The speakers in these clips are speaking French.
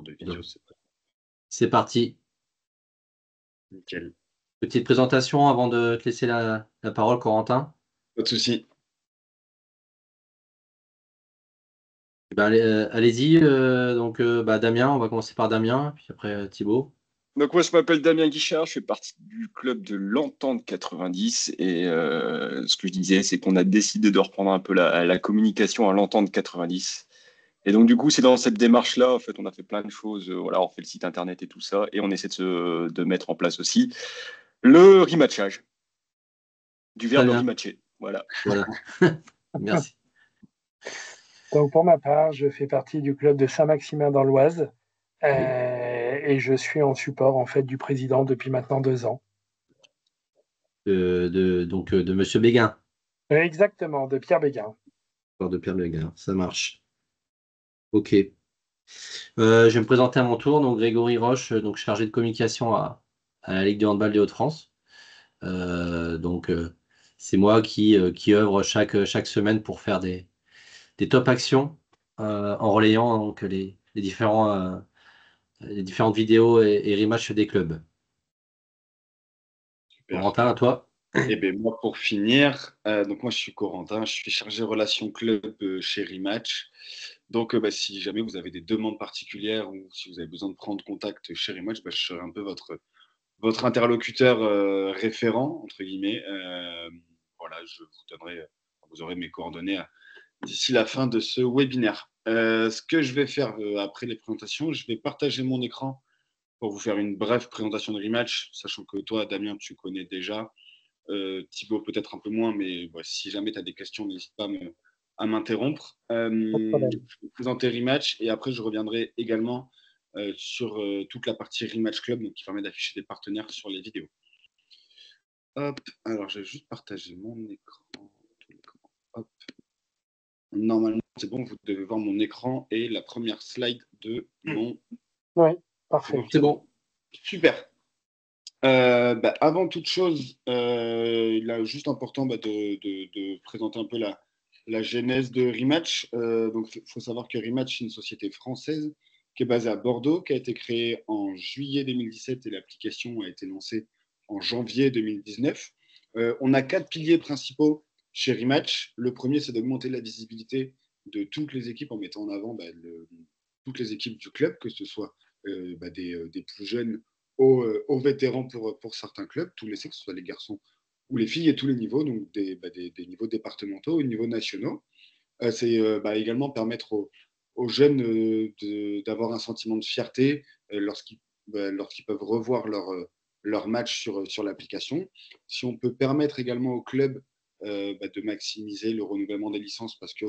support de vidéo. C'est parti. Nickel. Petite présentation avant de te laisser la parole, Corentin. Pas de souci. Allez-y. Damien, on va commencer par Damien, puis après Thibaut. Donc moi je m'appelle Damien Guichard, je fais partie du club de l'Entente 90 et ce que je disais c'est qu'on a décidé de reprendre un peu la communication à l'Entente 90. Et donc du coup c'est dans cette démarche-là, en fait on a fait plein de choses, voilà, on fait le site internet et tout ça et on essaie de mettre en place aussi le rematchage, du verbe rematcher, voilà. Merci. Donc pour ma part, je fais partie du club de Saint-Maximin dans l'Oise et je suis en support en fait du président depuis maintenant 2 ans. De Monsieur Béguin. Exactement, de Pierre Béguin. De Pierre Béguin, ça marche. Ok. Je vais me présenter à mon tour. Donc Grégory Roche, donc chargé de communication à la Ligue de handball des Hauts-de-France. C'est moi qui œuvre chaque semaine pour faire des top actions en relayant donc les différentes vidéos et rematchs des clubs. Super. Corentin, à toi. Eh bien, moi, pour finir, donc moi, je suis Corentin, je suis chargé relations club chez Rematch. Donc, si jamais vous avez des demandes particulières ou si vous avez besoin de prendre contact chez Rematch, je serai un peu votre interlocuteur référent, entre guillemets. Voilà, vous aurez mes coordonnées d'ici la fin de ce webinaire. Ce que je vais faire après les présentations, je vais partager mon écran pour vous faire une brève présentation de Rematch, sachant que toi, Damien, tu connais déjà. Thibaut, peut-être un peu moins, mais si jamais tu as des questions, n'hésite pas à m'interrompre. Je vais présenter Rematch et après, je reviendrai également sur toute la partie Rematch Club, donc qui permet d'afficher des partenaires sur les vidéos. Hop, alors je vais juste partager mon écran. Hop. Normalement, c'est bon, vous devez voir mon écran et la première slide de mon. Oui, parfait. C'est bon. Super. Avant toute chose, il est juste important de présenter un peu la genèse de Rematch. Donc, il faut savoir que Rematch, c'est une société française qui est basée à Bordeaux, qui a été créée en juillet 2017 et l'application a été lancée en janvier 2019. On a 4 piliers principaux chez Rematch. Le premier, c'est d'augmenter la visibilité de toutes les équipes en mettant en avant toutes les équipes du club, que ce soit des plus jeunes aux vétérans pour certains clubs, tous les sexes, que ce soit les garçons ou les filles, et tous les niveaux, donc des niveaux départementaux, aux niveaux nationaux. C'est également permettre aux jeunes d'avoir un sentiment de fierté lorsqu'ils peuvent revoir leur match sur l'application. Si on peut permettre également aux clubs de maximiser le renouvellement des licences parce que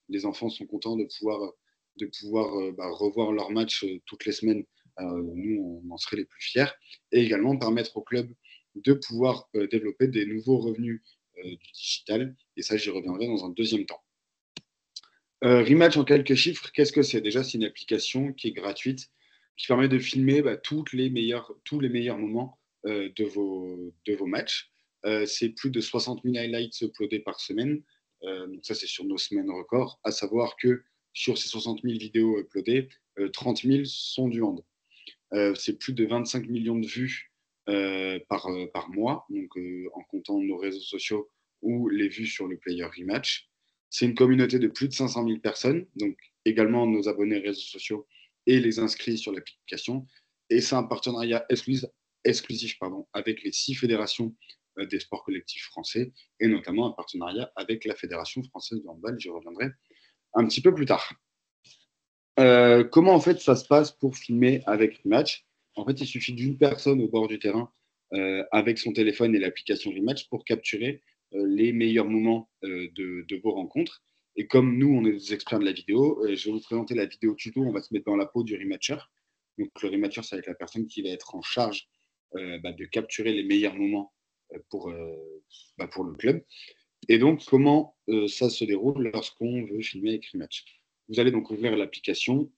les enfants sont contents de pouvoir revoir leur match toutes les semaines, nous, on en serait les plus fiers. Et également permettre aux clubs de pouvoir développer des nouveaux revenus du digital. Et ça, j'y reviendrai dans un deuxième temps. Rematch en quelques chiffres, qu'est-ce que c'est? Déjà, c'est une application qui est gratuite, qui permet de filmer tous les meilleurs moments de vos matchs. C'est plus de 60 000 highlights uploadés par semaine. Donc ça, c'est sur nos semaines records. À savoir que sur ces 60 000 vidéos uploadées, 30 000 sont du hand. C'est plus de 25 millions de vues par mois, donc en comptant nos réseaux sociaux ou les vues sur le player Rematch. C'est une communauté de plus de 500 000 personnes, donc également nos abonnés réseaux sociaux et les inscrits sur l'application. Et c'est un partenariat exclusif avec les 6 fédérations des sports collectifs français, et notamment un partenariat avec la Fédération française de handball. J'y reviendrai un petit peu plus tard. Comment en fait ça se passe pour filmer avec Rematch? En fait, il suffit d'une personne au bord du terrain avec son téléphone et l'application Rematch pour capturer les meilleurs moments de vos rencontres. Et comme nous, on est des experts de la vidéo, je vais vous présenter la vidéo tuto. On va se mettre dans la peau du Rematcher. Donc, le Rematcher, ça va être la personne qui va être en charge de capturer les meilleurs moments pour le club. Et donc, comment ça se déroule lorsqu'on veut filmer avec Rematch? Vous allez donc ouvrir l'application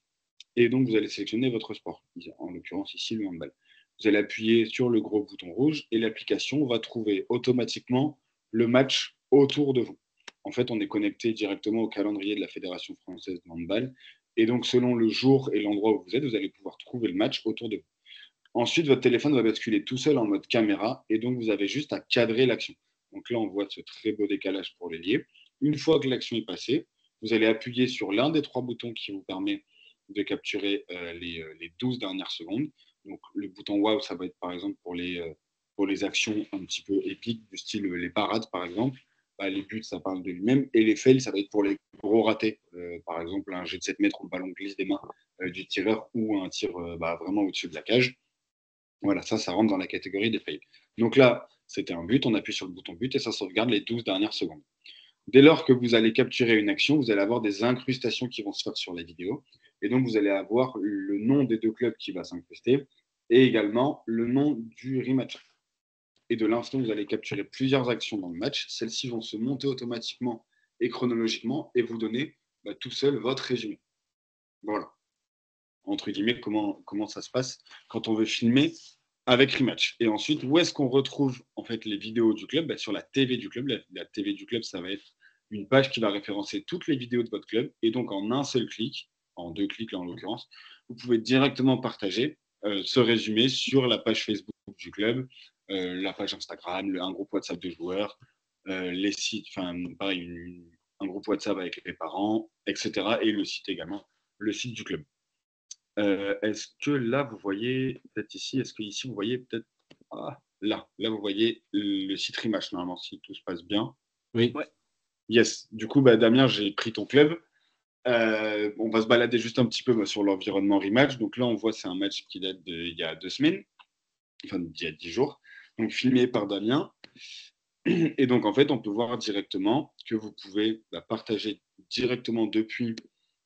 et donc vous allez sélectionner votre sport, en l'occurrence ici le handball. Vous allez appuyer sur le gros bouton rouge et l'application va trouver automatiquement le match autour de vous. En fait, on est connecté directement au calendrier de la Fédération française de handball Et donc, selon le jour et l'endroit où vous êtes, vous allez pouvoir trouver le match autour de vous. Ensuite, votre téléphone va basculer tout seul en mode caméra et donc vous avez juste à cadrer l'action. Donc là, on voit ce très beau décalage pour l'ailier. Une fois que l'action est passée, vous allez appuyer sur l'un des 3 boutons qui vous permet de capturer les 12 dernières secondes. Donc le bouton Wow, ça va être par exemple pour les actions un petit peu épiques, du style les parades par exemple. Bah, les buts, ça parle de lui-même. Et les fails, ça va être pour les gros ratés. Par exemple, un jet de 7 mètres où le ballon glisse des mains du tireur ou un tir vraiment au-dessus de la cage. Voilà, ça rentre dans la catégorie des fails. Donc là, c'était un but, on appuie sur le bouton but et ça sauvegarde les 12 dernières secondes. Dès lors que vous allez capturer une action, vous allez avoir des incrustations qui vont se faire sur la vidéo. Et donc, vous allez avoir le nom des 2 clubs qui va s'incruster et également le nom du rematch. Et de l'instant, vous allez capturer plusieurs actions dans le match. Celles-ci vont se monter automatiquement et chronologiquement et vous donner tout seul votre résumé. Voilà. Entre guillemets, comment ça se passe quand on veut filmer avec Rematch. Et ensuite, où est-ce qu'on retrouve en fait les vidéos du club? Sur la TV du club. La TV du club, ça va être une page qui va référencer toutes les vidéos de votre club. Et donc, en un seul clic, en 2 clics là en l'occurrence, vous pouvez directement partager ce résumé sur la page Facebook du club, la page Instagram, un groupe WhatsApp de joueurs, les sites, pareil, un groupe WhatsApp avec les parents, etc. Et le site également, le site du club. Est-ce que là, vous voyez, peut-être ici, est-ce que ici, vous voyez peut-être. Là, vous voyez le site Rematch, normalement, si tout se passe bien. Oui. Ouais. Yes. Du coup, Damien, j'ai pris ton club. On va se balader juste un petit peu sur l'environnement Rematch. Donc là, on voit, c'est un match qui date d'il y a 2 semaines, enfin, d'il y a 10 jours. Donc, filmé par Damien. Et donc, en fait, on peut voir directement que vous pouvez partager directement depuis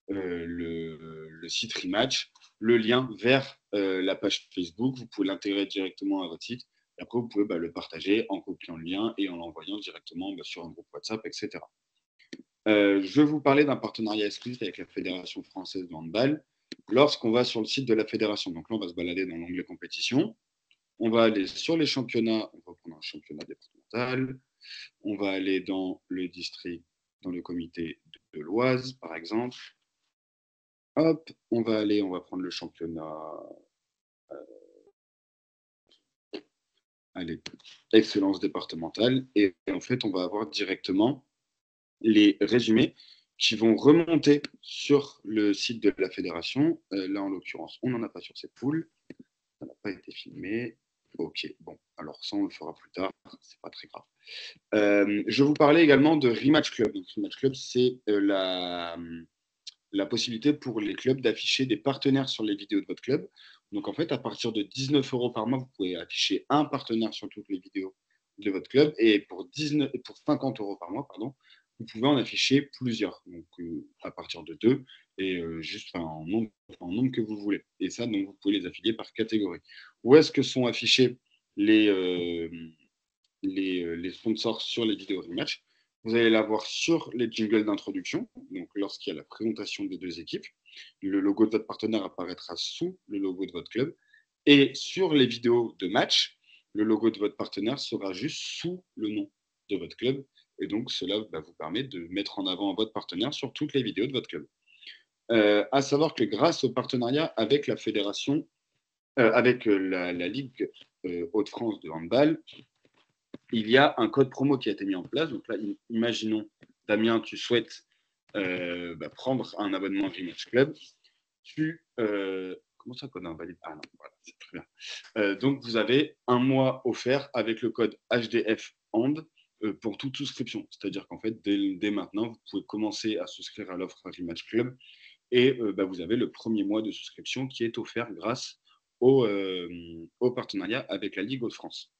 le site Rematch le lien vers la page Facebook. Vous pouvez l'intégrer directement à votre site. Et après, vous pouvez le partager en copiant le lien et en l'envoyant directement sur un groupe WhatsApp, etc. Je vais vous parler d'un partenariat exclusif avec la Fédération française de handball. Lorsqu'on va sur le site de la fédération, donc là, on va se balader dans l'onglet compétition. On va aller sur les championnats. On va prendre un championnat départemental. On va aller dans le district, dans le comité de l'Oise, par exemple. Hop, on va prendre le championnat. Allez, excellence départementale. Et en fait, on va avoir directement les résumés qui vont remonter sur le site de la fédération. Là, en l'occurrence, on n'en a pas sur cette poule. Ça n'a pas été filmé. Ok, bon, alors ça, on le fera plus tard. C'est pas très grave. Je vais vous parler également de Rematch Club. Donc, Rematch Club, c'est la possibilité pour les clubs d'afficher des partenaires sur les vidéos de votre club. Donc en fait, à partir de 19 € par mois, vous pouvez afficher un partenaire sur toutes les vidéos de votre club. Et pour 50 € par mois, pardon, vous pouvez en afficher plusieurs. Donc à partir de 2 et juste en nombre que vous voulez. Et ça, donc, vous pouvez les affilier par catégorie. Où est-ce que sont affichés les sponsors sur les vidéos Rematch? Vous allez l'avoir sur les jingles d'introduction, donc lorsqu'il y a la présentation des 2 équipes. Le logo de votre partenaire apparaîtra sous le logo de votre club. Et sur les vidéos de match, le logo de votre partenaire sera juste sous le nom de votre club. Et donc, cela vous permet de mettre en avant votre partenaire sur toutes les vidéos de votre club. À savoir que grâce au partenariat avec la fédération, avec la Ligue Hauts-de-France de handball, il y a un code promo qui a été mis en place. Donc là, imaginons, Damien, tu souhaites prendre un abonnement Rematch Club. Comment ça, code invalide? Ah non, voilà, c'est très bien. Donc, vous avez un mois offert avec le code HDF HAND pour toute souscription. C'est-à-dire qu'en fait, dès maintenant, vous pouvez commencer à souscrire à l'offre Rematch Club et vous avez le premier mois de souscription qui est offert grâce au partenariat avec la Ligue Hauts-de-France.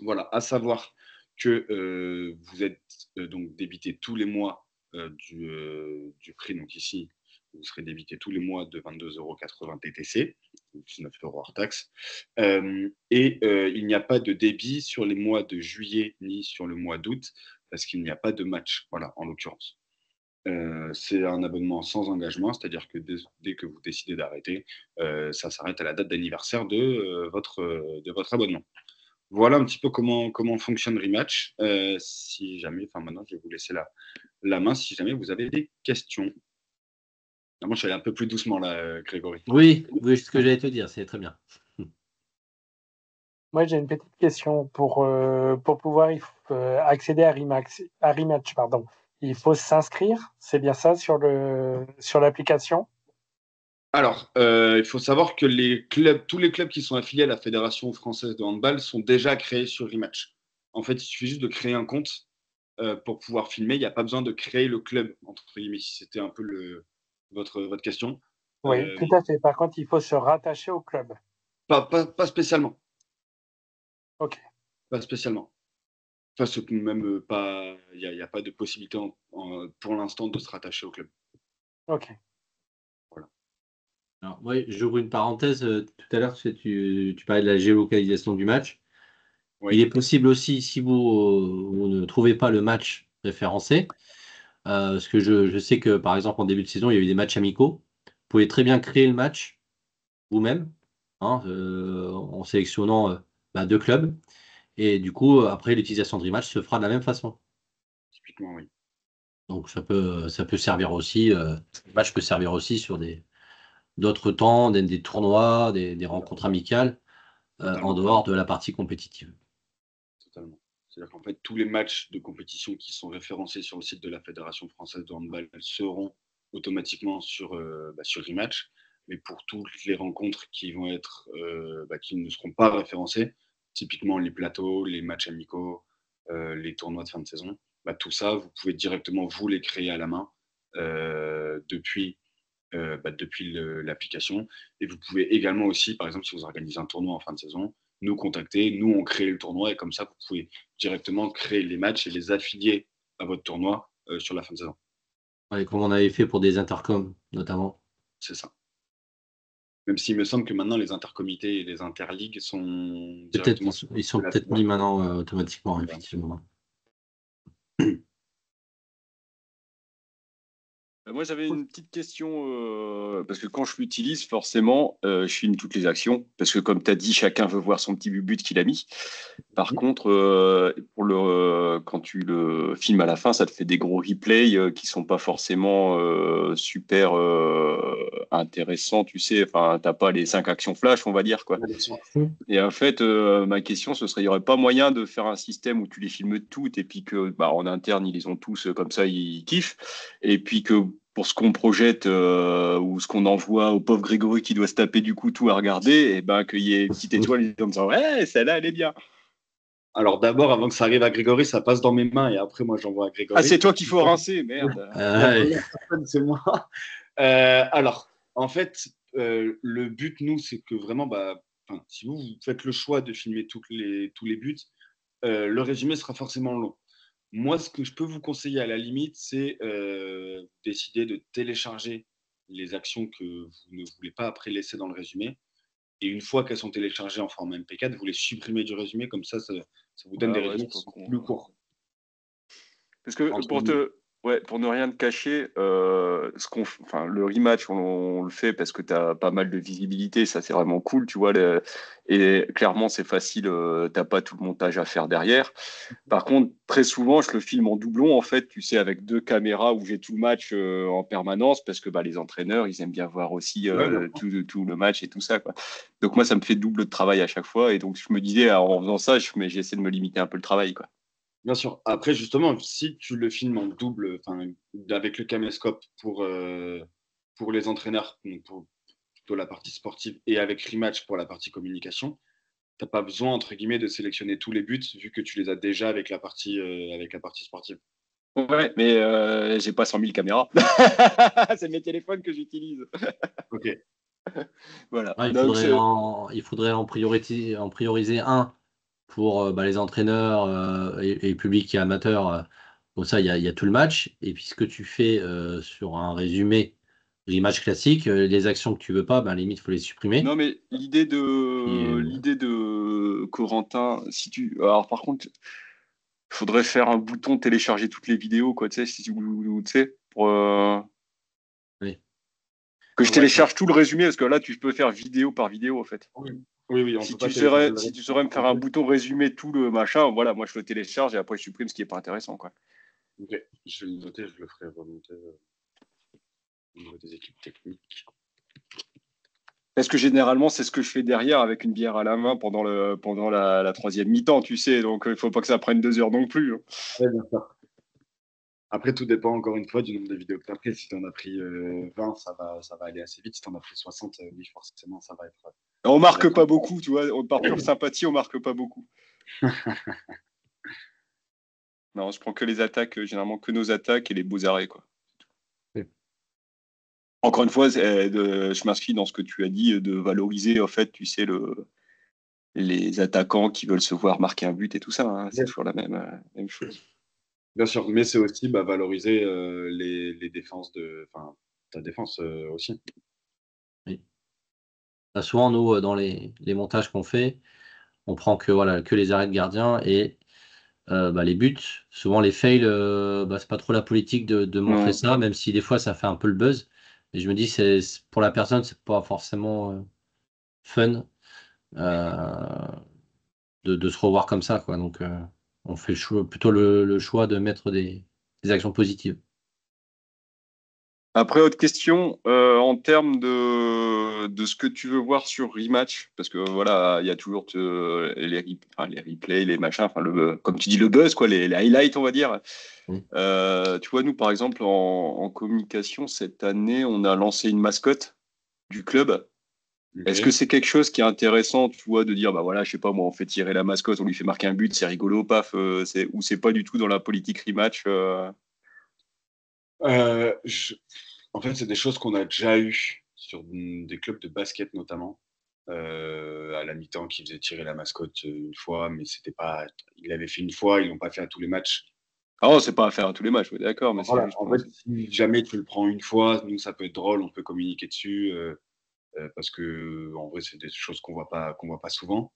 Voilà, à savoir que vous êtes donc débité tous les mois du prix. Donc ici, vous serez débité tous les mois de 22,80 € TTC, 19 € hors taxe. Et il n'y a pas de débit sur les mois de juillet ni sur le mois d'août parce qu'il n'y a pas de match, voilà, en l'occurrence. C'est un abonnement sans engagement, c'est-à-dire que dès que vous décidez d'arrêter, ça s'arrête à la date d'anniversaire de votre abonnement. Voilà un petit peu comment fonctionne Rematch. Si jamais, maintenant, je vais vous laisser la main si jamais vous avez des questions. Vraiment, je suis allé un peu plus doucement là, Grégory. Oui, oui, ce que j'allais te dire, c'est très bien. Moi, j'ai une petite question. Pour pouvoir accéder à Rematch, pardon, il faut s'inscrire, c'est bien ça, sur l'application? Alors, il faut savoir que tous les clubs qui sont affiliés à la Fédération française de handball sont déjà créés sur Rematch. En fait, il suffit juste de créer un compte pour pouvoir filmer. Il n'y a pas besoin de créer le club, entre guillemets, si c'était un peu votre question. Oui, Euh, tout à fait. Par contre, il faut se rattacher au club. pas spécialement. Ok, Pas spécialement. Enfin, même pas. Il y a pas de possibilité pour l'instant de se rattacher au club. ok. Voilà. Alors, moi, j'ouvre une parenthèse. Tout à l'heure, tu parlais de la géolocalisation du match. Il Oui. est possible aussi, si vous ne trouvez pas le match référencé, parce que je sais que, par exemple, en début de saison, il y a eu des matchs amicaux. Vous pouvez très bien créer le match vous-même, hein, en sélectionnant 2 clubs. Et du coup, après, l'utilisation de Rematch se fera de la même façon. Typiquement, oui. Donc ça peut servir aussi, le match peut servir aussi sur d'autres temps, des tournois, des rencontres amicales, en Totalement. dehors de la partie compétitive. Totalement. C'est-à-dire qu'en fait, tous les matchs de compétition qui sont référencés sur le site de la Fédération française de handball seront automatiquement sur Rematch. Mais pour toutes les rencontres qui vont qui ne seront pas référencées, typiquement les plateaux, les matchs amicaux, les tournois de fin de saison, tout ça, vous pouvez directement vous les créer à la main depuis l'application. Et vous pouvez également aussi, par exemple, si vous organisez un tournoi en fin de saison, nous contacter. Nous, on crée le tournoi et comme ça, vous pouvez directement créer les matchs et les affilier à votre tournoi sur la fin de saison. Ouais, comme on avait fait pour des intercoms, notamment. C'est ça. Même s'il me semble que maintenant, les intercomités et les interligues sont Peut-être directement ils sont la peut-être mis fédération. maintenant automatiquement, Voilà. effectivement. Moi, j'avais une petite question, parce que quand je l'utilise, forcément, je filme toutes les actions, parce que comme tu as dit, chacun veut voir son petit but qu'il a mis. Par contre, quand tu le filmes à la fin, ça te fait des gros replays qui sont pas forcément super intéressants, tu sais. Enfin, t'as pas les 5 actions flash, on va dire, quoi. Et en fait, ma question, ce serait, il n'y aurait pas moyen de faire un système où tu les filmes toutes et puis que, en interne, ils les ont tous comme ça, ils kiffent. Et puis que pour ce qu'on projette ou ce qu'on envoie au pauvre Grégory qui doit se taper du coup tout à regarder, et ben qu'il y ait une petite étoile en disant ouais, celle-là, elle est bien. Alors d'abord, avant que ça arrive à Grégory, ça passe dans mes mains et après, moi, j'envoie à Ah, Grégory. c'est toi qu'il faut rincer, merde. La Ouais. première personne, c'est moi. Alors, en fait, le but, nous, c'est que vraiment, si vous faites le choix de filmer tous les buts, le résumé sera forcément long. Moi, ce que je peux vous conseiller à la limite, c'est décider de télécharger les actions que vous ne voulez pas après laisser dans le résumé. Et une fois qu'elles sont téléchargées en format MP4, vous les supprimez du résumé, comme ça vous donne Ah des ouais, résumés c'est qui pas sont con. plus courts. Parce que Entre nous. pour ne rien te cacher, le rematch, on le fait parce que tu as pas mal de visibilité, ça c'est vraiment cool, tu vois. Et clairement, c'est facile, t'as pas tout le montage à faire derrière. Par contre, très souvent, je le filme en doublon, en fait, tu sais, avec 2 caméras où j'ai tout le match en permanence parce que les entraîneurs, ils aiment bien voir aussi Ouais, bien. tout le match et tout ça, quoi. Donc moi, ça me fait double de travail à chaque fois. Et donc, je me disais, en faisant ça, j'essaie de me limiter un peu le travail, quoi. Bien sûr. Après, justement, si tu le filmes en double, avec le caméscope pour les entraîneurs, donc pour plutôt la partie sportive, et avec Rematch pour la partie communication, tu n'as pas besoin, entre guillemets, de sélectionner tous les buts, vu que tu les as déjà avec la partie sportive. Ouais, mais j'ai pas 100 000 caméras. C'est mes téléphones que j'utilise. Ok. Voilà. Ouais, Donc, il faudrait en prioriser un pour les entraîneurs et le public qui est amateur. Comme ça, il y a tout le match. Et puis ce que tu fais sur un résumé rematch classique, les actions que tu veux pas, limite, il faut les supprimer. non, mais Puis, l'idée de Corentin, si tu. Alors, par contre, il faudrait faire un bouton télécharger toutes les vidéos, quoi, tu sais, tu sais, pour oui. que je Ouais, télécharge tout le résumé, parce que là, tu peux faire vidéo par vidéo, en fait. oui, oui, on ne Si peut pas tu télécharger saurais, le si reste tu saurais me faire un complet. bouton résumé tout le machin, voilà, moi je le télécharge et après je supprime ce qui est pas intéressant, quoi. Ok, je vais le noter, je le ferai remonter. au niveau des équipes techniques. Parce que généralement, c'est ce que je fais derrière avec une bière à la main pendant la troisième mi-temps, tu sais. Donc, il ne faut pas que ça prenne 2 heures non plus. Ouais, bien sûr. Après, tout dépend encore une fois du nombre de vidéos que tu as pris. Si tu en as pris 20, ça va aller assez vite. Si tu en as pris 60, oui, forcément, ça va être. On marque pas beaucoup, tu vois. Par pure sympathie, on marque pas beaucoup. Non, je prends que les attaques, généralement que nos attaques et les beaux arrêts, quoi. Oui. Encore une fois, je m'inscris dans ce que tu as dit, de valoriser, en fait, tu sais, les attaquants qui veulent se voir marquer un but et tout ça. Hein. C'est toujours la même chose. Bien sûr, mais c'est aussi valoriser les défenses ta défense aussi. Oui. Là, souvent, nous, dans les montages qu'on fait, on prend que les arrêts de gardien et les buts. Souvent, les fails, c'est pas trop la politique de montrer ça, même si des fois, ça fait un peu le buzz. Et je me dis, pour la personne, c'est pas forcément fun de se revoir comme ça, quoi. Donc, on fait plutôt le choix de mettre des actions positives. Après, autre question, en termes de ce que tu veux voir sur Rematch, parce que voilà, il y a toujours les replays, les machins, comme tu dis, le buzz, quoi, les highlights, on va dire. Oui. Tu vois, nous, par exemple, en communication, cette année, on a lancé une mascotte du club. Okay. Est-ce que c'est quelque chose qui est intéressant, tu vois, de dire, bah voilà, je sais pas, moi, on fait tirer la mascotte, on lui fait marquer un but, c'est rigolo, paf, ou c'est pas du tout dans la politique Rematch En fait, c'est des choses qu'on a déjà eues sur des clubs de basket notamment. À la mi-temps, qui faisait tirer la mascotte une fois, mais c'était pas. Ils l'avaient fait une fois, ils l'ont pas fait à tous les matchs. Ah, c'est pas à faire à tous les matchs, oui, d'accord, mais Voilà. c'est juste. En fait, si jamais tu le prends une fois, nous ça peut être drôle, on peut communiquer dessus parce que en vrai, c'est des choses qu'on voit pas souvent.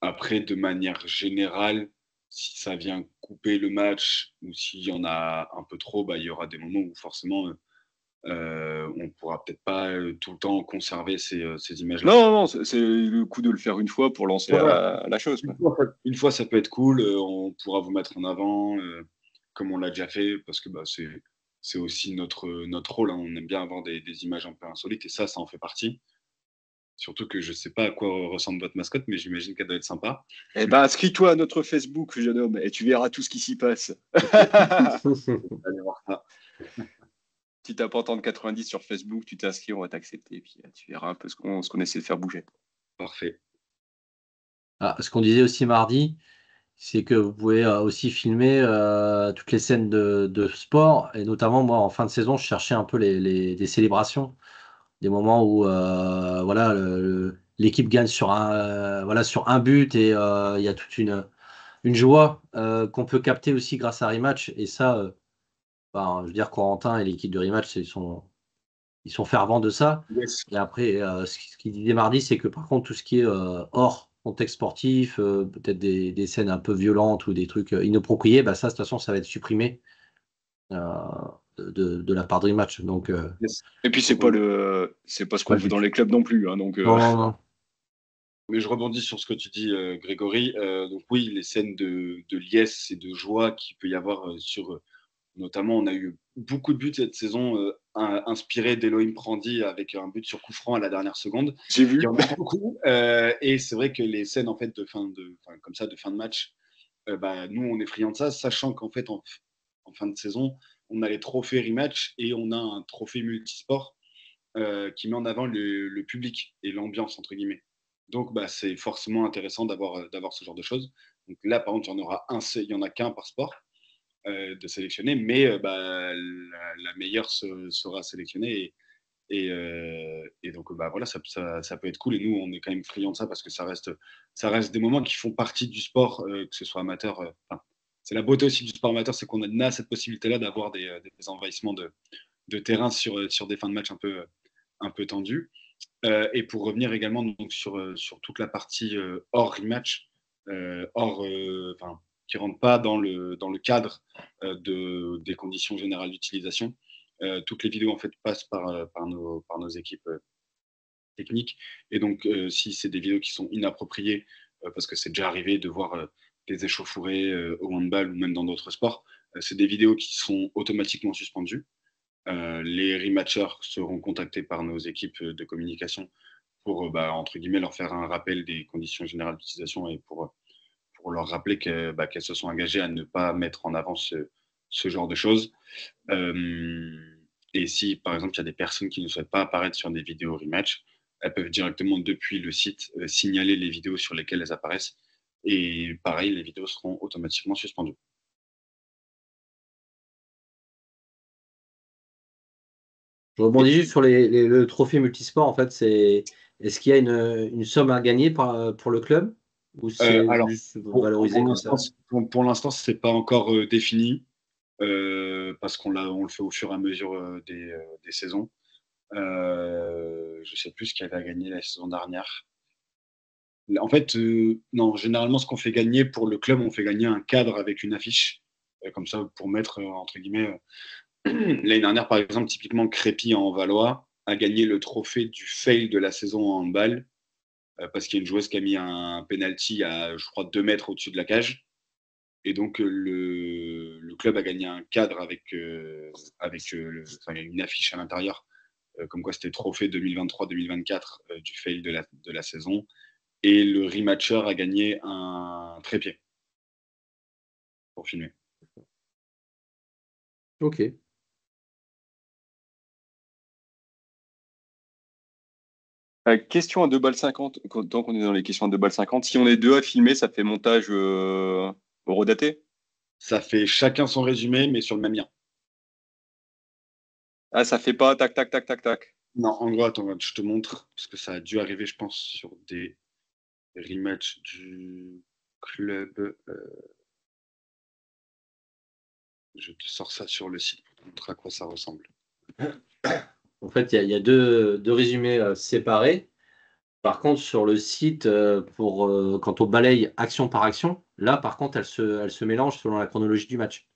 Après, de manière générale, si ça vient couper le match ou s'il y en a un peu trop, il y aura des moments où forcément on pourra peut-être pas tout le temps conserver ces images-là. Non, c'est le coup de le faire une fois pour lancer la chose. Quoi. Une fois, ça peut être cool. On pourra vous mettre en avant, comme on l'a déjà fait, parce que c'est aussi notre rôle. Hein. On aime bien avoir des images un peu insolites, et ça en fait partie. Surtout que je sais pas à quoi ressemble votre mascotte, mais j'imagine qu'elle doit être sympa. Eh ben, inscris-toi à notre Facebook, jeune homme, et tu verras tout ce qui s'y passe. Allez voir ça. Si tu n'as pas entendu 90 sur Facebook, tu t'inscris, on va t'accepter, et puis tu verras un peu ce qu'on essaie de faire bouger. Parfait. Ce qu'on disait aussi mardi, c'est que vous pouvez aussi filmer toutes les scènes de sport, et notamment moi en fin de saison, je cherchais un peu des célébrations, des moments où l'équipe gagne sur un but et il y a toute une joie qu'on peut capter aussi grâce à Rematch. Et ça, je veux dire, Corentin et l'équipe de Rematch, ils sont fervents de ça. Yes. Et après, ce qu'il disait mardi, c'est que par contre, tout ce qui est hors contexte sportif, peut-être des scènes un peu violentes ou des trucs inappropriés, ça, de toute façon, ça va être supprimé de la part de Rematch. Donc, Yes. Et puis, c'est pas ce qu'on veut dans les clubs non plus. Hein, donc, non. Mais je rebondis sur ce que tu dis, Grégory. Donc oui, les scènes de liesse et de joie qu'il peut y avoir notamment, on a eu beaucoup de buts cette saison inspirés d'Elohim Prandi avec un but sur coup franc à la dernière seconde. J'ai vu. Il y en a beaucoup. Et c'est vrai que les scènes en fait de fin de match, nous on est friands de ça, sachant qu'en fait en fin de saison, on a les trophées Rematch et on a un trophée multisport qui met en avant le public et l'ambiance entre guillemets. Donc c'est forcément intéressant d'avoir ce genre de choses. Donc là par contre il y en a qu'un par sport de sélectionner, mais la meilleure sera sélectionnée et donc voilà, ça peut être cool. Et nous, on est quand même friands de ça parce que ça reste des moments qui font partie du sport, que ce soit amateur. C'est la beauté aussi du sport amateur, c'est qu'on a cette possibilité-là d'avoir des envahissements de terrain sur des fins de match un peu tendues. Et pour revenir également donc, sur toute la partie hors rematch, qui ne rentre pas dans le cadre des conditions générales d'utilisation. Toutes les vidéos en fait passent par nos équipes techniques. Et donc, si c'est des vidéos qui sont inappropriées, parce que c'est déjà arrivé de voir des échauffourées au handball ou même dans d'autres sports, c'est des vidéos qui sont automatiquement suspendues. Les rematchers seront contactés par nos équipes de communication pour, entre guillemets, leur faire un rappel des conditions générales d'utilisation et pour leur rappeler qu'elles se sont engagées à ne pas mettre en avant ce genre de choses. Et si, par exemple, il y a des personnes qui ne souhaitent pas apparaître sur des vidéos rematch, elles peuvent directement, depuis le site, signaler les vidéos sur lesquelles elles apparaissent. Et pareil, les vidéos seront automatiquement suspendues. Je rebondis juste sur le trophée multisport. En fait, est-ce qu'il y a une somme à gagner pour le club ou c'est Alors, juste valorisé comme ça? pour l'instant, ce n'est pas encore défini parce on le fait au fur et à mesure des saisons. Je ne sais plus ce qu'il y avait à gagner la saison dernière. En fait, non, généralement, ce qu'on fait gagner pour le club, on fait gagner un cadre avec une affiche, comme ça, pour mettre, entre guillemets, l'année dernière, par exemple, typiquement, Crépy en Valois a gagné le trophée du fail de la saison en handball, parce qu'il y a une joueuse qui a mis un penalty à, je crois, 2 mètres au-dessus de la cage. Et donc, le club a gagné un cadre avec une affiche à l'intérieur, comme quoi c'était trophée 2023-2024 du fail de la saison. Et le rematcher a gagné un trépied pour filmer. Ok. Question à 2 balles 50. Tant qu'on est dans les questions à 2 balles 50, si on est deux à filmer, ça fait montage horodaté? Ça fait chacun son résumé, mais sur le même lien. Ah, ça fait pas tac, tac, tac, tac, tac. Non, en gros, attends, je te montre, parce que ça a dû arriver, je pense, sur des rematchs du club. Je te sors ça sur le site pour te montrer à quoi ça ressemble. En fait, il y a deux résumés séparés. Par contre, sur le site, quand on balaye action par action, là, par contre, elle se mélange selon la chronologie du match.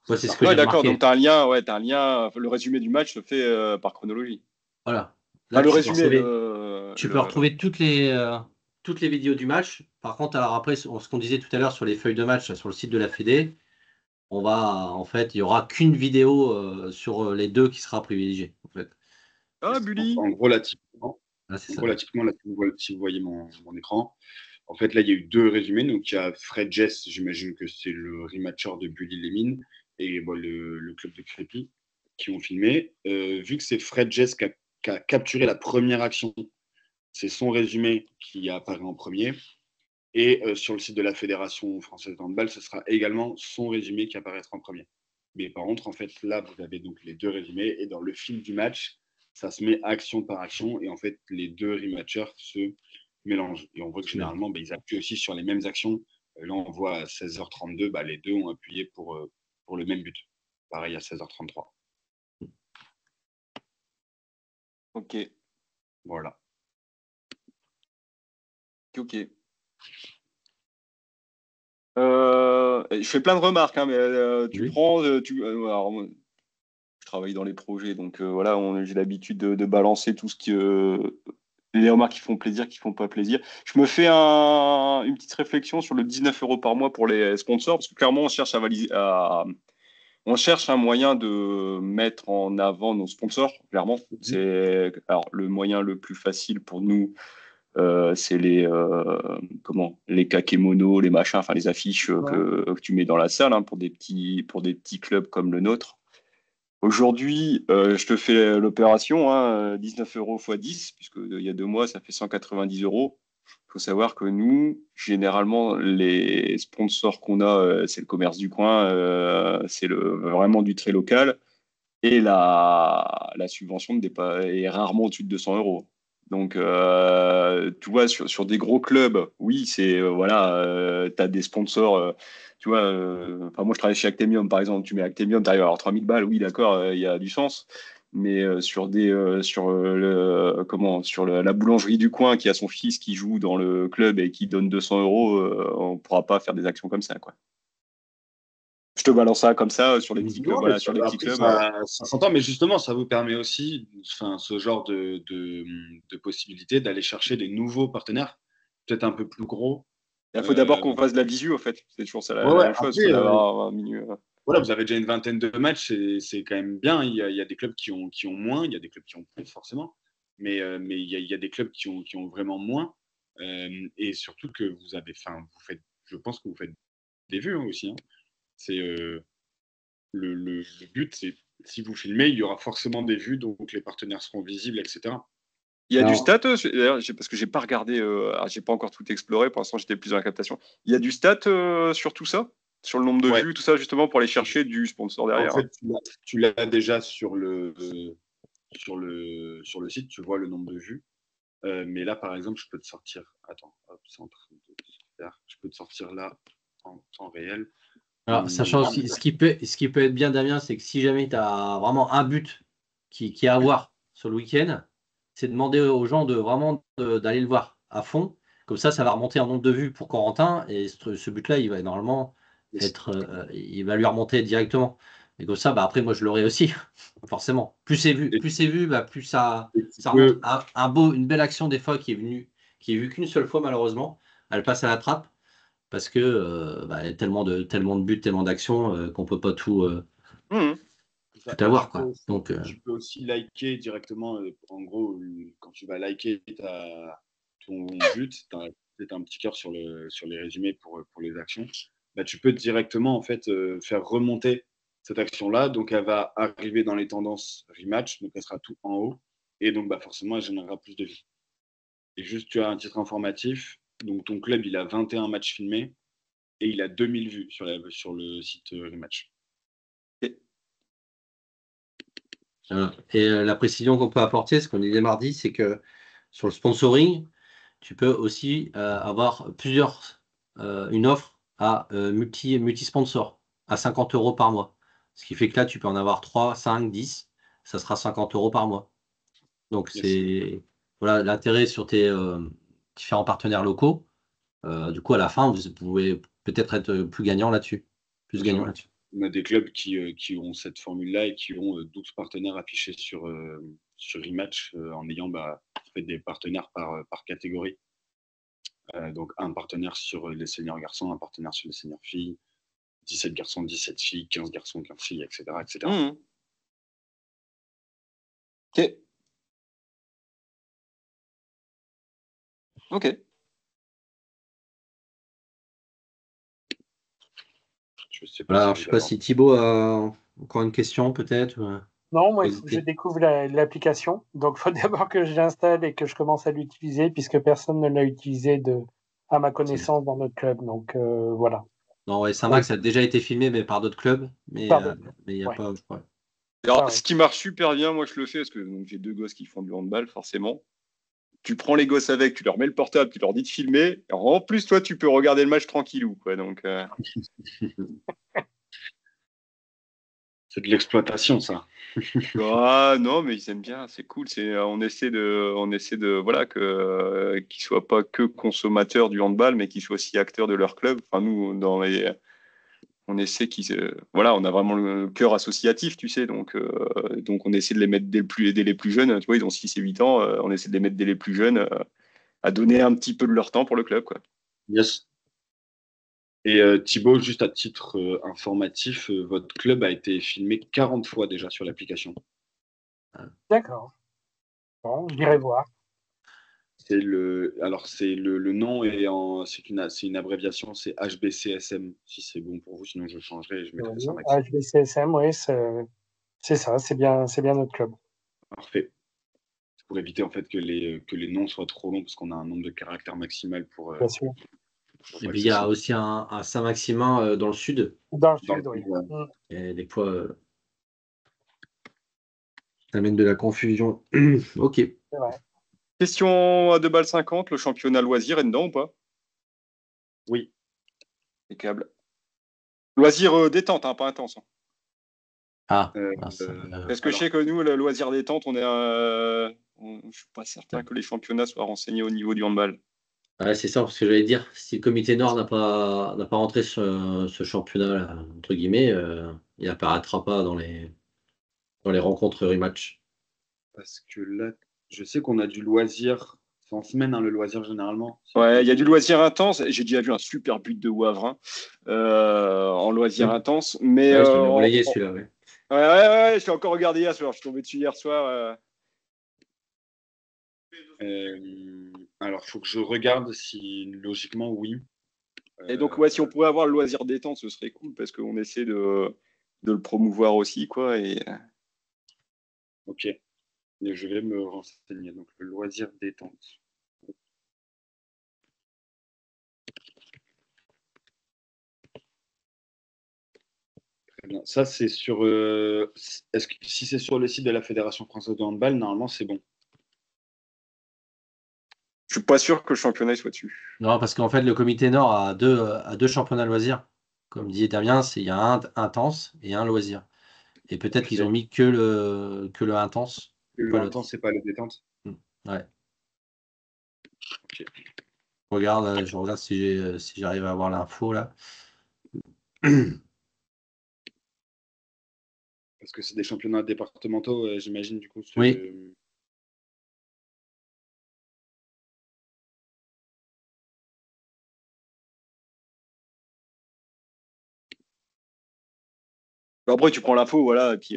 Moi, c'est ce que j'ai Ouais, d'accord. Donc, remarqué. tu as un lien. Ouais, t'as un lien. Le résumé du match se fait par chronologie. Voilà. Là, Enfin, le résumé. Tu peux retrouver toutes les vidéos du match. Par contre, alors après, ce qu'on disait tout à l'heure sur les feuilles de match sur le site de la Fédé, en fait, il y aura qu'une vidéo sur les deux qui sera privilégiée. En fait. Ah, Bully. En gros, là, typiquement, Là, c'est En ça. gros, là, typiquement, là, si vous voyez mon écran, en fait, là, il y a eu deux résumés. Donc, il y a Fred Jess, j'imagine que c'est le rematcher de Bully Lemine, et le club de Crépy qui ont filmé. Vu que c'est Fred Jess qui a capturé la première action, c'est son résumé qui apparaît en premier. Et sur le site de la Fédération française de handball, ce sera également son résumé qui apparaîtra en premier. Mais par contre, en fait, là, vous avez donc les deux résumés. Et dans le fil du match, ça se met action par action. Et en fait, les deux rematchers se mélangent. Et on voit que généralement, ils appuient aussi sur les mêmes actions. Là, on voit à 16h32, les deux ont appuyé pour le même but. Pareil à 16h33. Ok. Voilà. Ok. Je fais plein de remarques, hein, mais tu Oui. prends. Alors, moi, je travaille dans les projets, donc voilà, j'ai l'habitude de balancer tout ce qui. Les remarques qui font plaisir, qui font pas plaisir. Je me fais une petite réflexion sur le 19 € par mois pour les sponsors, parce que clairement, on cherche on cherche un moyen de mettre en avant nos sponsors, clairement. Alors, le moyen le plus facile pour nous, c'est les kakémonos, les machins, enfin les affiches que tu mets dans la salle pour des petits clubs comme le nôtre. Aujourd'hui, je te fais l'opération, 19 € x 10, puisque il y a 2 mois, ça fait 190 €. Il faut savoir que nous, généralement, les sponsors qu'on a, c'est le commerce du coin, c'est vraiment du très local, et la subvention est rarement au-dessus de 200 €. Donc, tu vois, sur des gros clubs, oui, tu as des sponsors. Tu vois, moi, je travaille chez Actemium, par exemple. Tu mets Actemium, tu arrives à avoir 3000 balles. Oui, d'accord, il y a du sens. Mais sur la boulangerie du coin qui a son fils qui joue dans le club et qui donne 200 €, on ne pourra pas faire des actions comme ça, quoi. Je te balance ça comme ça sur les petits clubs. Voilà, sur les petits Après, clubs. ça s'entend, mais justement, ça vous permet aussi, ce genre de possibilité d'aller chercher des nouveaux partenaires, peut-être un peu plus gros. Il faut d'abord qu'on fasse de la visu, en fait. C'est toujours ça, Ouais, la ouais, même chose. Il après, faut d'avoir un milieu. voilà, vous avez déjà une vingtaine de matchs, c'est quand même bien. Il y a des clubs qui ont moins, il y a des clubs qui ont plus, forcément. Mais il y a des clubs qui ont vraiment moins. Et surtout que vous faites, je pense que vous faites des vues aussi. Hein. C'est le but, c'est si vous filmez, il y aura forcément des vues, donc les partenaires seront visibles, etc. Il y a du Alors, stat, d'ailleurs, parce que j'ai pas regardé, j'ai pas encore tout exploré, pour l'instant j'étais plus dans la captation. Il y a du stat sur tout ça? Sur le nombre de Ouais. vues, tout ça, justement, pour aller chercher du sponsor En derrière. fait, tu l'as déjà sur sur le site, tu vois le nombre de vues. Mais là, par exemple, je peux te sortir. Attends, hop, c'est en train de se faire. Je peux te sortir là en temps réel. sachant aussi, ce qui peut être bien, Damien, c'est que si jamais tu as vraiment un but qui est à voir sur le week-end, c'est demander aux gens d'aller le voir à fond. Comme ça va remonter en nombre de vues pour Corentin. Et ce but-là, il va normalement il va lui remonter directement. Et comme ça, après, moi, je l'aurai aussi, forcément. Plus c'est vu, Et, plus ça, et tu ça remonte. peux, Une belle action, des fois, qui est vue qu'une seule fois, malheureusement. Elle passe à la trappe. Parce que il y a tellement de buts, tellement d'actions qu'on peut pas Mmh. tout bah, avoir, quoi. Donc, tu peux aussi liker directement. En gros, quand tu vas liker ton but, tu as un petit cœur sur les résumés pour les actions. Bah, tu peux directement en fait faire remonter cette action-là. Donc, elle va arriver dans les tendances rematch. Donc, elle sera tout en haut. Et donc, bah, forcément, elle générera plus de vues. Et juste, tu as un titre informatif. Donc, ton club, il a 21 matchs filmés et il a 2000 vues sur le site Rematch. Et- voilà. Et la précision qu'on peut apporter, ce qu'on disait mardi, c'est que sur le sponsoring, tu peux aussi avoir une offre à multi-sponsor à 50 € par mois. Ce qui fait que là, tu peux en avoir 3, 5, 10. Ça sera 50 € par mois. Donc, Yes. c'est voilà l'intérêt sur tes différents partenaires locaux. Du coup, à la fin, vous pouvez peut-être être plus gagnant là-dessus. Plus Bien sûr, gagnant ouais. là-dessus. On a des clubs qui ont cette formule-là et qui ont 12 partenaires affichés sur Rematch en ayant fait des partenaires par catégorie. Donc un partenaire sur les seniors garçons, un partenaire sur les seniors filles, 17 garçons, 17 filles, 15 garçons, 15 filles, etc. etc. Mmh. Ok. Ok. Je sais pas Voilà, si alors, je sais j'arrive à pas voir. si Thibaut a encore une question, peut-être. Non, moi, il faut que je découvre l'application. Donc, il faut d'abord que je l'installe et que je commence à l'utiliser, puisque personne ne l'a utilisé à ma connaissance dans notre club. Donc, voilà. Non, ouais, Saint-Max a déjà été filmé, mais par d'autres clubs. Mais Pardon. il n'y a Ouais. pas, je crois. Alors, Ah ouais. ce qui marche super bien, moi je le fais parce que donc, j'ai 2 gosses qui font du handball, forcément. Tu prends les gosses avec, tu leur mets le portable, tu leur dis de filmer. Et en plus, toi, tu peux regarder le match tranquillou, quoi. Donc, C'est de l'exploitation, ça. ah non, mais ils aiment bien, c'est cool. On essaie de, voilà, qu'ils soient pas que consommateurs du handball, mais qu'ils soient aussi acteurs de leur club. Enfin, nous, on essaie voilà, on a vraiment le cœur associatif, tu sais. Donc on essaie de les mettre dès les plus jeunes. Tu vois, ils ont 6 et 8 ans. On essaie de les mettre dès les plus jeunes à donner un petit peu de leur temps pour le club, quoi. Yes. Et Thibaut, juste à titre informatif, votre club a été filmé 40 fois déjà sur l'application. D'accord. Bon, j'irai voir. Alors c'est le nom c'est une abréviation, c'est HBCSM, si c'est bon pour vous, sinon je changerai et je mettrai ça maxi. HBCSM, oui, c'est ça, c'est bien notre club. Parfait. Pour éviter en fait que les noms soient trop longs, parce qu'on a un nombre de caractères maximal Bien sûr. Et pas que puis, il ce y a soit aussi un Saint-Maximin dans le sud. Dans le dans sud, oui. le Et des fois, ça amène de la confusion. Ok. C'est vrai. Question à 2,50 balles, le championnat loisir est dedans ou pas? Oui. Les câbles. Loisir détente, hein, pas intense. Hein. Ah, Euh, Parce que je alors, sais que nous, le loisir détente, je suis pas certain que les championnats soient renseignés au niveau du handball. ouais, c'est ça, parce que j'allais dire, si le comité Nord n'a pas rentré ce championnat, entre guillemets, il n'apparaîtra pas dans les rencontres rematch. parce que là, je sais qu'on a du loisir, c'est en semaine, hein, le loisir, généralement. Ouais, il y a du loisir intense. J'ai déjà vu un super but de Wavrin en loisir intense. Mais Ouais, je l'ai relayé celui-là, ouais. Ouais, je l'ai encore regardé hier soir. Je suis tombé dessus hier soir. Alors, il faut que je regarde si, logiquement, oui. Et donc, ouais, si on pouvait avoir le loisir détente, ce serait cool parce qu'on essaie de le promouvoir aussi, quoi. Ok. Et je vais me renseigner. Donc, le loisir détente. Très bien. Ça, c'est sur. Si c'est sur le site de la Fédération française de handball, normalement, c'est bon. Je suis pas sûr que le championnat soit dessus. Non, parce qu'en fait, le comité Nord a deux championnats loisirs. Comme disait Damien, il y a un intense et un loisir. Et peut-être qu'ils ont mis que le intense. Le intense, c'est pas le détente. Ouais. Ok. Je regarde si j'arrive à avoir l'info là. Parce que c'est des championnats départementaux, j'imagine, du coup. Oui. Après, tu prends l'info, voilà, et puis.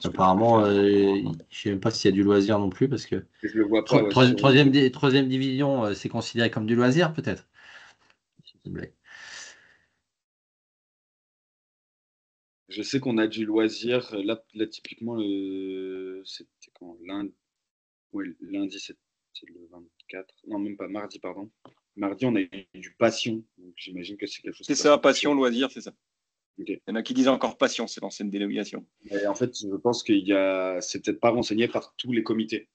Apparemment, je ne sais même pas s'il y a du loisir non plus, parce que je le vois pas. Troisième division, c'est considéré comme du loisir, peut-être. Je sais qu'on a du loisir. Là typiquement, c'était quand lundi, ouais, lundi, c'est le 24. Non, même pas, mardi, pardon. Mardi, on a eu du passion. Donc, j'imagine que c'est quelque chose. C'est ça, passion, loisir, c'est ça. Okay. Il y en a qui disent encore passion, c'est l'ancienne dénomination. Et en fait, je pense c'est peut-être pas renseigné par tous les comités.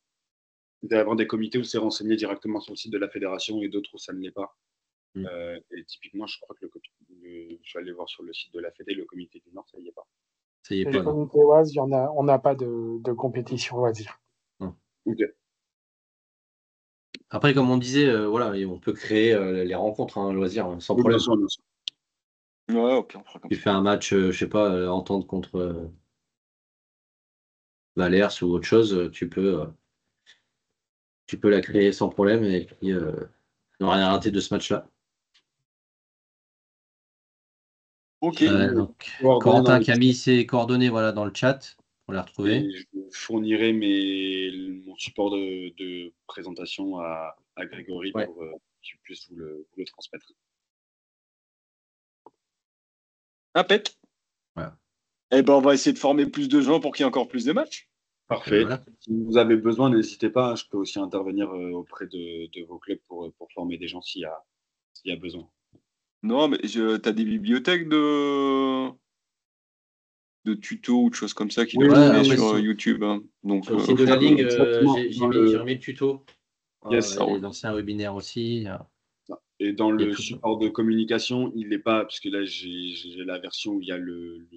Il doit y avoir des comités où c'est renseigné directement sur le site de la fédération et d'autres où ça ne l'est pas. Et typiquement, je crois que je suis allé voir sur le site de la Fédé, le comité du Nord, ça y est pas. Ça y est pas. Le comité Oise, on n'a pas de compétition loisir. Okay. Après, comme on disait, voilà, on peut créer les rencontres, loisirs, sans problème. Bien sûr. Ouais, ok, on fera comme tu ça. fais un match, je sais pas, entente contre Valers ou autre chose, tu peux la créer sans problème et puis ne rien rater de ce match-là. Ok. Donc, Corentin qui a mis ses coordonnées dans le chat pour les retrouver. Et je fournirai mon support de présentation à Grégory pour qu'il puisse vous le transmettre. Impec. Voilà. Eh ben, on va essayer de former plus de gens pour qu'il y ait encore plus de matchs. Parfait. Voilà. Si vous avez besoin, n'hésitez pas. Je peux aussi intervenir auprès de vos clubs pour former des gens s'il y a besoin. Non, mais tu as des bibliothèques de tutos ou de choses comme ça qui doivent traîner sur YouTube. Hein. Donc, sur le site de la Ligue, j'ai remis le tuto. Yes. Les anciens webinaires aussi. Et dans le support de communication, il n'est pas, parce que là, j'ai la version où il y a le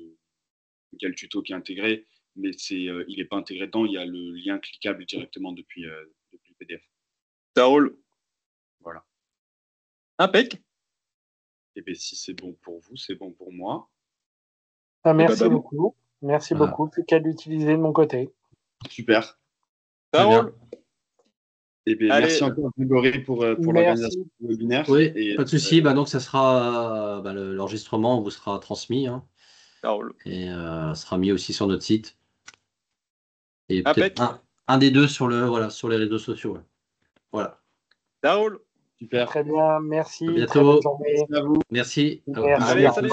tuto qui est intégré, mais il n'est pas intégré dedans. Il y a le lien cliquable directement depuis le PDF. Ça roule. Voilà. Impec. Et bien, si c'est bon pour vous, c'est bon pour moi. Merci beaucoup. Merci beaucoup. Plus qu'à l'utiliser de mon côté. Super. Ça roule. Et bien, merci encore, Grégory, pour l'organisation du webinaire. Oui, pas de souci. Donc, ça sera l'enregistrement vous sera transmis. Hein, ça roule. Et sera mis aussi sur notre site. Et peut-être un des deux sur les réseaux sociaux. Ouais. Voilà. Ça roule. Super. Très bien, merci. À bientôt. Très bonne journée. Merci à vous. Merci. Merci. Allez, salut.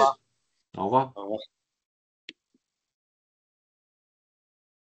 Au revoir. Au revoir.